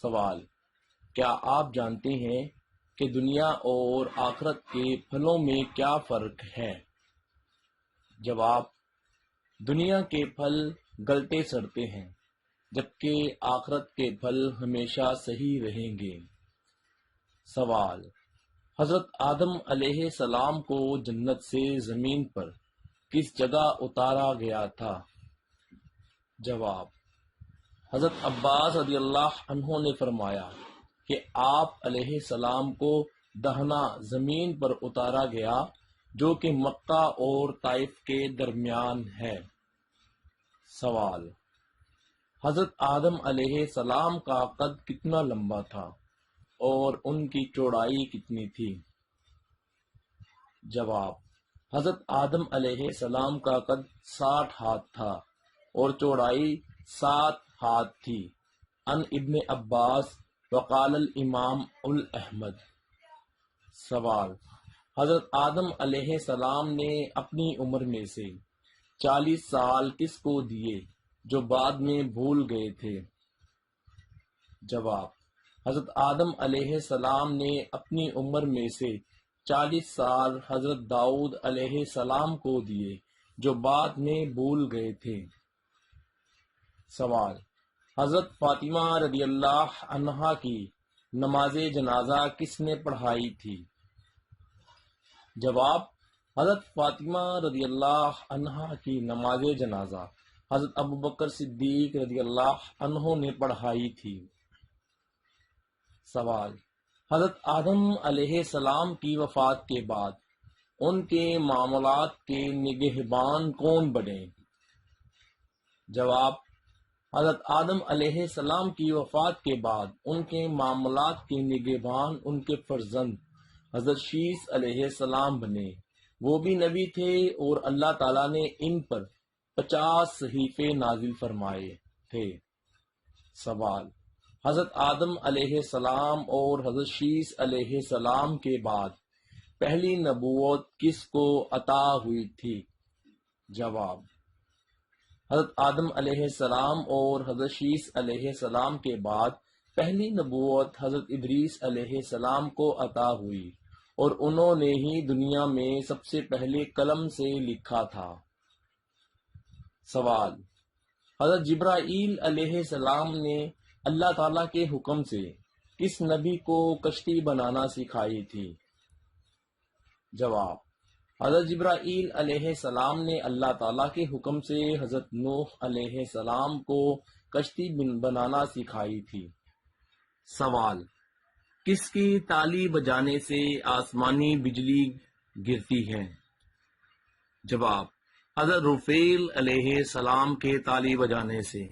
سوال: کیا آپ جانتے ہیں کہ دنیا اور آخرت کے پھلوں میں کیا فرق ہے؟ جواب: دنیا کے پھل گلتے سڑتے ہیں، جبکہ آخرت کے پھل ہمیشہ صحیح رہیں گے۔ سوال: حضرت آدم علیہ السلام کو جنت سے زمین پر کس جگہ اتارا گیا تھا؟ جواب: حضرت عباس رضی اللہ عنہ نے فرمایا کہ آپ علیہ السلام کو دہنا زمین پر اتارا گیا، جو کہ مکہ اور طائف کے درمیان ہے۔ سوال: حضرت آدم علیہ السلام کا قد کتنا لمبا تھا اور ان کی چوڑائی کتنی تھی؟ جواب: حضرت آدم علیہ السلام کا قد 60 ہاتھ تھا اور چوڑائی 7 ہاتھ تھی۔ عن ابن عباس وقال الامام احمد۔ سوال: حضرت آدم علیہ السلام نے اپنی عمر میں سے 40 سال کس کو دیے جو بعد میں بھول گئے تھے؟ جواب: حضرت آدم علیہ السلام نے اپنی عمر میں سے 40 سال حضرت داؤد علیہ السلام کو دیے جو بعد میں بھول گئے تھے۔ سوال: حضرت فاطمہ رضی اللہ عنہا کی نماز جنازہ کس نے پڑھائی تھی؟ جواب: حضرت فاطمہ رضی اللہ عنہا کی نماز جنازہ حضرت ابوبکر صدیق رضی اللہ عنہ نے پڑھائی تھی۔ سوال: حضرت آدم علیہ السلام کی وفات کے بعد ان کے معاملات کے نگہبان کون بنے؟ جواب: حضرت آدم علیہ السلام کی وفات کے بعد ان کے معاملات کے نگہبان ان کے فرزند حضرت شیث علیہ السلام بنے۔ وہ بھی نبی تھے اور اللہ تعالیٰ نے ان پر 50 صحیفے نازل فرمائے تھے۔ سوال: حضرت آدم علیہ السلام اور حضرت شیث علیہ السلام کے بعد پہلی نبوت کس کو عطا ہوئی تھی؟ جواب: حضرت آدم علیہ السلام اور حضرت شیث علیہ السلام کے بعد پہلی نبوت حضرت ادریس علیہ السلام کو عطا ہوئی اور انہوں نے ہی دنیا میں سب سے پہلے قلم سے لکھا تھا۔ سوال: حضرت جبرائیل علیہ السلام نے اللہ تعالیٰ کے حکم سے کس نبی کو کشتی بنانا سکھائی تھی؟ جواب: حضرت جبرائیل علیہ السلام نے اللہ تعالیٰ کے حکم سے حضرت نوح علیہ السلام کو کشتی بنانا سکھائی تھی۔ سوال: کس کی تالی بجانے سے آسمانی بجلی گرتی ہے؟ جواب: حضرت رفیل علیہ السلام کے تالی بجانے سے۔